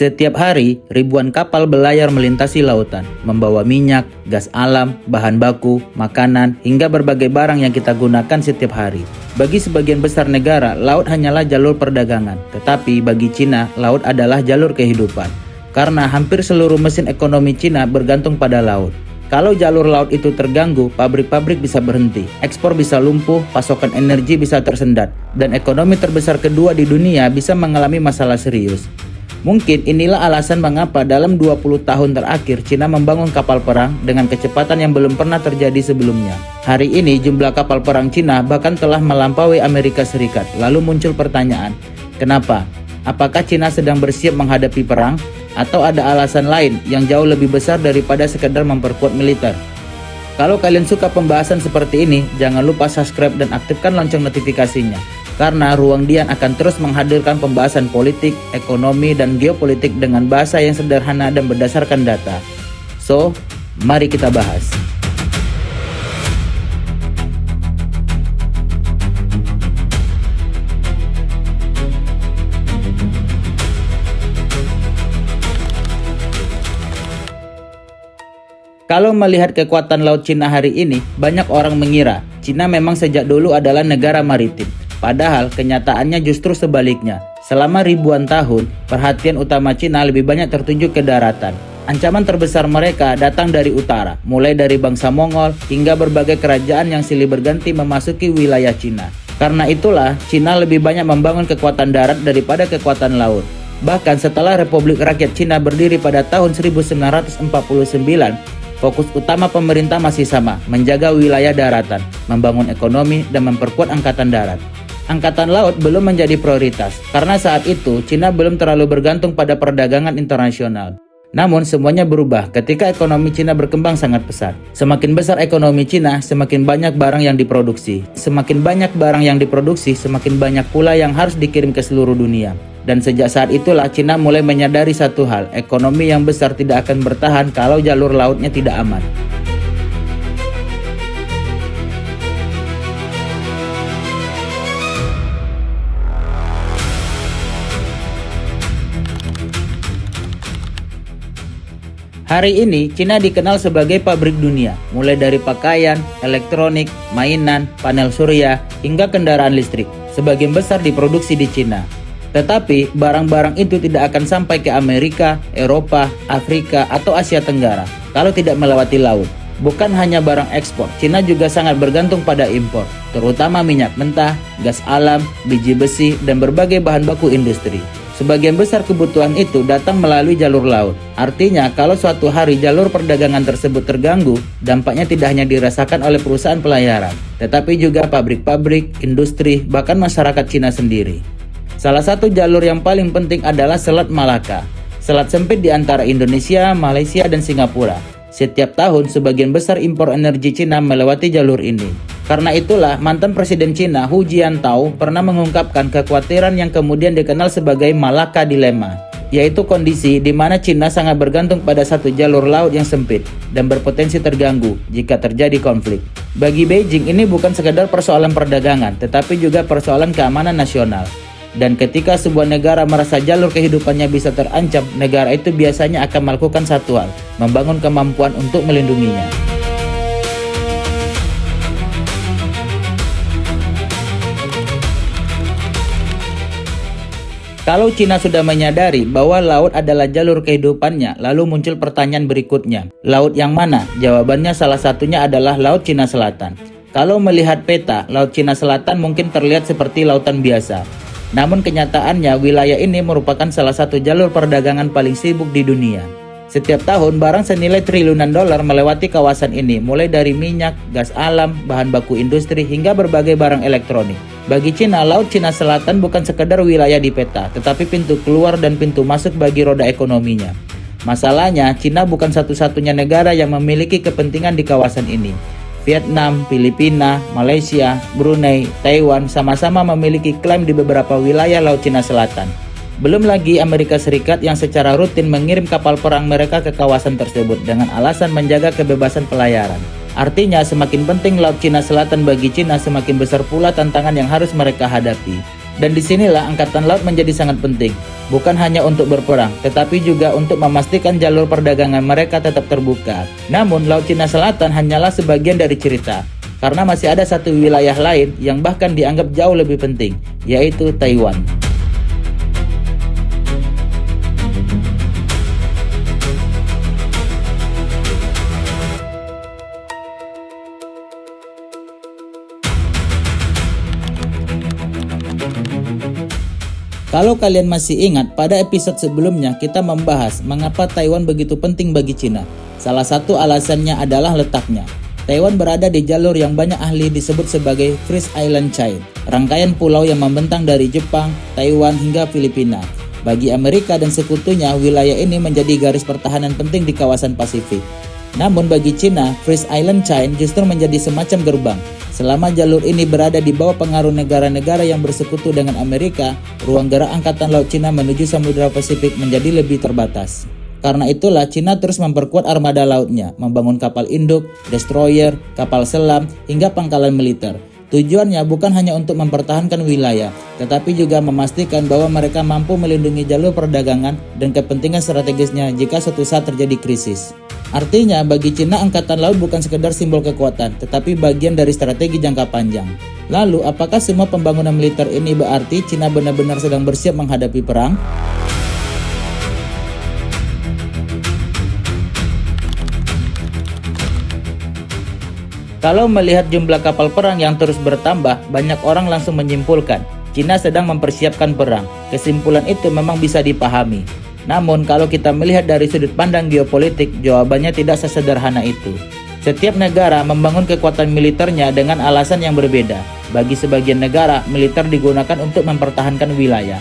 Setiap hari, ribuan kapal berlayar melintasi lautan, membawa minyak, gas alam, bahan baku, makanan, hingga berbagai barang yang kita gunakan setiap hari. Bagi sebagian besar negara, laut hanyalah jalur perdagangan. Tetapi bagi Cina, laut adalah jalur kehidupan. Karena hampir seluruh mesin ekonomi Cina bergantung pada laut. Kalau jalur laut itu terganggu, pabrik-pabrik bisa berhenti, ekspor bisa lumpuh, pasokan energi bisa tersendat, dan ekonomi terbesar kedua di dunia bisa mengalami masalah serius. Mungkin inilah alasan mengapa dalam 20 tahun terakhir Cina membangun kapal perang dengan kecepatan yang belum pernah terjadi sebelumnya. Hari ini jumlah kapal perang Cina bahkan telah melampaui Amerika Serikat. Lalu muncul pertanyaan, kenapa? Apakah Cina sedang bersiap menghadapi perang? Atau ada alasan lain yang jauh lebih besar daripada sekedar memperkuat militer? Kalau kalian suka pembahasan seperti ini, jangan lupa subscribe dan aktifkan lonceng notifikasinya. Karena Ruang Dian akan terus menghadirkan pembahasan politik, ekonomi, dan geopolitik dengan bahasa yang sederhana dan berdasarkan data. So, mari kita bahas. Kalau melihat kekuatan laut Cina hari ini, banyak orang mengira Cina memang sejak dulu adalah negara maritim. Padahal kenyataannya justru sebaliknya. Selama ribuan tahun, perhatian utama Cina lebih banyak tertuju ke daratan. Ancaman terbesar mereka datang dari utara, mulai dari bangsa Mongol hingga berbagai kerajaan yang silih berganti memasuki wilayah Cina. Karena itulah, Cina lebih banyak membangun kekuatan darat daripada kekuatan laut. Bahkan setelah Republik Rakyat Cina berdiri pada tahun 1949, fokus utama pemerintah masih sama, menjaga wilayah daratan, membangun ekonomi, dan memperkuat angkatan darat. Angkatan laut belum menjadi prioritas, karena saat itu Cina belum terlalu bergantung pada perdagangan internasional. Namun semuanya berubah ketika ekonomi Cina berkembang sangat pesat. Semakin besar ekonomi Cina, semakin banyak barang yang diproduksi. Semakin banyak barang yang diproduksi, semakin banyak pula yang harus dikirim ke seluruh dunia. Dan sejak saat itulah Cina mulai menyadari satu hal, ekonomi yang besar tidak akan bertahan kalau jalur lautnya tidak aman. Hari ini, Cina dikenal sebagai pabrik dunia, mulai dari pakaian, elektronik, mainan, panel surya, hingga kendaraan listrik. Sebagian besar diproduksi di Cina. Tetapi, barang-barang itu tidak akan sampai ke Amerika, Eropa, Afrika, atau Asia Tenggara kalau tidak melewati laut. Bukan hanya barang ekspor, Cina juga sangat bergantung pada impor, terutama minyak mentah, gas alam, biji besi, dan berbagai bahan baku industri. Sebagian besar kebutuhan itu datang melalui jalur laut. Artinya, kalau suatu hari jalur perdagangan tersebut terganggu, dampaknya tidak hanya dirasakan oleh perusahaan pelayaran, tetapi juga pabrik-pabrik, industri, bahkan masyarakat Cina sendiri. Salah satu jalur yang paling penting adalah Selat Malaka. Selat sempit di antara Indonesia, Malaysia, dan Singapura. Setiap tahun, sebagian besar impor energi Cina melewati jalur ini. Karena itulah, mantan Presiden Cina Hu Jintao pernah mengungkapkan kekhawatiran yang kemudian dikenal sebagai Malaka Dilemma, yaitu kondisi di mana Cina sangat bergantung pada satu jalur laut yang sempit dan berpotensi terganggu jika terjadi konflik. Bagi Beijing, ini bukan sekadar persoalan perdagangan, tetapi juga persoalan keamanan nasional. Dan ketika sebuah negara merasa jalur kehidupannya bisa terancam, negara itu biasanya akan melakukan satu hal, membangun kemampuan untuk melindunginya. Kalau Cina sudah menyadari bahwa laut adalah jalur kehidupannya, lalu muncul pertanyaan berikutnya. Laut yang mana? Jawabannya salah satunya adalah Laut Cina Selatan. Kalau melihat peta, Laut Cina Selatan mungkin terlihat seperti lautan biasa. Namun kenyataannya wilayah ini merupakan salah satu jalur perdagangan paling sibuk di dunia. Setiap tahun barang senilai triliunan dolar melewati kawasan ini, mulai dari minyak, gas alam, bahan baku industri, hingga berbagai barang elektronik. Bagi Cina, Laut Cina Selatan bukan sekedar wilayah di peta, tetapi pintu keluar dan pintu masuk bagi roda ekonominya. Masalahnya, Cina bukan satu-satunya negara yang memiliki kepentingan di kawasan ini. Vietnam, Filipina, Malaysia, Brunei, Taiwan sama-sama memiliki klaim di beberapa wilayah Laut Cina Selatan. Belum lagi Amerika Serikat yang secara rutin mengirim kapal perang mereka ke kawasan tersebut dengan alasan menjaga kebebasan pelayaran. Artinya semakin penting Laut Cina Selatan bagi Cina, semakin besar pula tantangan yang harus mereka hadapi. Dan disinilah Angkatan Laut menjadi sangat penting, bukan hanya untuk berperang, tetapi juga untuk memastikan jalur perdagangan mereka tetap terbuka. Namun, Laut Cina Selatan hanyalah sebagian dari cerita, karena masih ada satu wilayah lain yang bahkan dianggap jauh lebih penting, yaitu Taiwan. Kalau kalian masih ingat, pada episode sebelumnya kita membahas mengapa Taiwan begitu penting bagi Cina. Salah satu alasannya adalah letaknya. Taiwan berada di jalur yang banyak ahli disebut sebagai Freeze Island Chain, rangkaian pulau yang membentang dari Jepang, Taiwan hingga Filipina. Bagi Amerika dan sekutunya, wilayah ini menjadi garis pertahanan penting di kawasan Pasifik. Namun bagi Cina, Freeze Island Chain justru menjadi semacam gerbang. Selama jalur ini berada di bawah pengaruh negara-negara yang bersekutu dengan Amerika, ruang gerak Angkatan Laut Cina menuju Samudra Pasifik menjadi lebih terbatas. Karena itulah Cina terus memperkuat armada lautnya, membangun kapal induk, destroyer, kapal selam, hingga pangkalan militer. Tujuannya bukan hanya untuk mempertahankan wilayah, tetapi juga memastikan bahwa mereka mampu melindungi jalur perdagangan dan kepentingan strategisnya jika suatu saat terjadi krisis. Artinya, bagi Cina Angkatan Laut bukan sekedar simbol kekuatan, tetapi bagian dari strategi jangka panjang. Lalu, apakah semua pembangunan militer ini berarti Cina benar-benar sedang bersiap menghadapi perang? Kalau melihat jumlah kapal perang yang terus bertambah, banyak orang langsung menyimpulkan Cina sedang mempersiapkan perang. Kesimpulan itu memang bisa dipahami. Namun kalau kita melihat dari sudut pandang geopolitik, jawabannya tidak sesederhana itu. Setiap negara membangun kekuatan militernya dengan alasan yang berbeda. Bagi sebagian negara, militer digunakan untuk mempertahankan wilayah.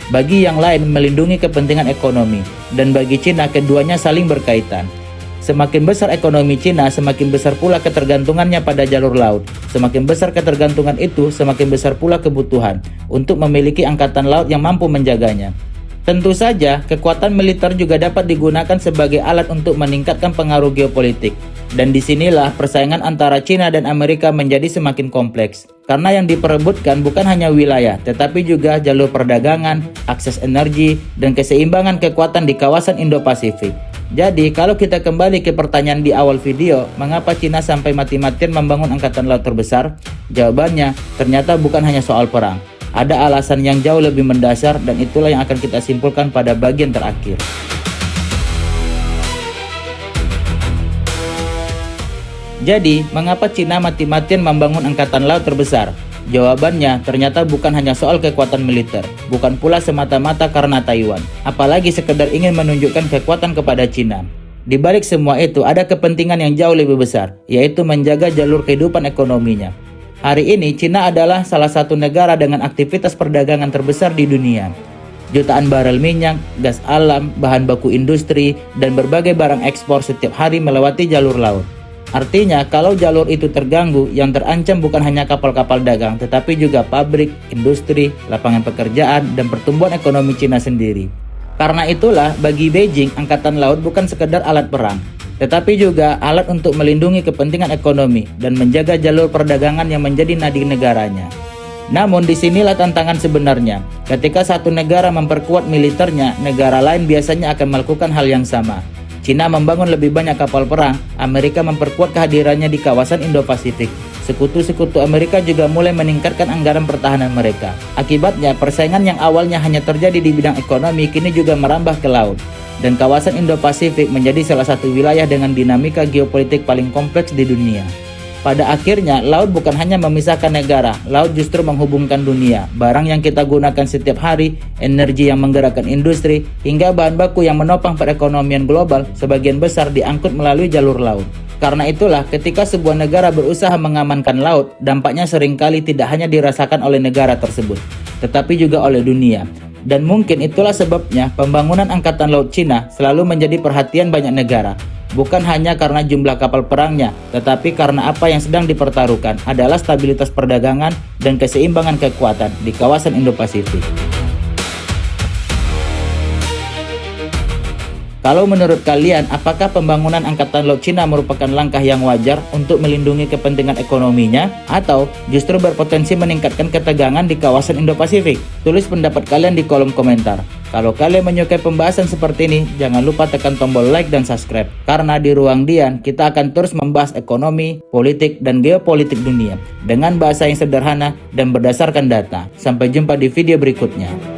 Bagi yang lain, melindungi kepentingan ekonomi. Dan bagi Cina, keduanya saling berkaitan. Semakin besar ekonomi Cina, semakin besar pula ketergantungannya pada jalur laut. Semakin besar ketergantungan itu, semakin besar pula kebutuhan untuk memiliki angkatan laut yang mampu menjaganya. Tentu saja, kekuatan militer juga dapat digunakan sebagai alat untuk meningkatkan pengaruh geopolitik. Dan disinilah persaingan antara Cina dan Amerika menjadi semakin kompleks. Karena yang diperebutkan bukan hanya wilayah, tetapi juga jalur perdagangan, akses energi, dan keseimbangan kekuatan di kawasan Indo-Pasifik. Jadi, kalau kita kembali ke pertanyaan di awal video, mengapa Cina sampai mati-matian membangun angkatan laut terbesar? Jawabannya, ternyata bukan hanya soal perang. Ada alasan yang jauh lebih mendasar dan itulah yang akan kita simpulkan pada bagian terakhir. Jadi, mengapa Cina mati-matian membangun angkatan laut terbesar? Jawabannya ternyata bukan hanya soal kekuatan militer, bukan pula semata-mata karena Taiwan, apalagi sekedar ingin menunjukkan kekuatan kepada Cina. Di balik semua itu ada kepentingan yang jauh lebih besar, yaitu menjaga jalur kehidupan ekonominya. Hari ini, Cina adalah salah satu negara dengan aktivitas perdagangan terbesar di dunia. Jutaan barel minyak, gas alam, bahan baku industri, dan berbagai barang ekspor setiap hari melewati jalur laut. Artinya, kalau jalur itu terganggu, yang terancam bukan hanya kapal-kapal dagang, tetapi juga pabrik, industri, lapangan pekerjaan, dan pertumbuhan ekonomi Cina sendiri. Karena itulah, bagi Beijing, angkatan laut bukan sekedar alat perang, tetapi juga alat untuk melindungi kepentingan ekonomi dan menjaga jalur perdagangan yang menjadi nadi negaranya. Namun disinilah tantangan sebenarnya. Ketika satu negara memperkuat militernya, negara lain biasanya akan melakukan hal yang sama. Cina membangun lebih banyak kapal perang, Amerika memperkuat kehadirannya di kawasan Indo-Pasifik. Sekutu-sekutu Amerika juga mulai meningkatkan anggaran pertahanan mereka. Akibatnya, persaingan yang awalnya hanya terjadi di bidang ekonomi kini juga merambah ke laut. Dan kawasan Indo-Pasifik menjadi salah satu wilayah dengan dinamika geopolitik paling kompleks di dunia. Pada akhirnya, laut bukan hanya memisahkan negara, laut justru menghubungkan dunia. Barang yang kita gunakan setiap hari, energi yang menggerakkan industri, hingga bahan baku yang menopang perekonomian global, sebagian besar diangkut melalui jalur laut. Karena itulah, ketika sebuah negara berusaha mengamankan laut, dampaknya seringkali tidak hanya dirasakan oleh negara tersebut, tetapi juga oleh dunia. Dan mungkin itulah sebabnya pembangunan angkatan laut Cina selalu menjadi perhatian banyak negara. Bukan hanya karena jumlah kapal perangnya, tetapi karena apa yang sedang dipertaruhkan adalah stabilitas perdagangan dan keseimbangan kekuatan di kawasan Indo-Pasifik. Kalau menurut kalian, apakah pembangunan angkatan laut Cina merupakan langkah yang wajar untuk melindungi kepentingan ekonominya, atau justru berpotensi meningkatkan ketegangan di kawasan Indo-Pasifik? Tulis pendapat kalian di kolom komentar. Kalau kalian menyukai pembahasan seperti ini, jangan lupa tekan tombol like dan subscribe. Karena di Ruang Dian, kita akan terus membahas ekonomi, politik, dan geopolitik dunia dengan bahasa yang sederhana dan berdasarkan data. Sampai jumpa di video berikutnya.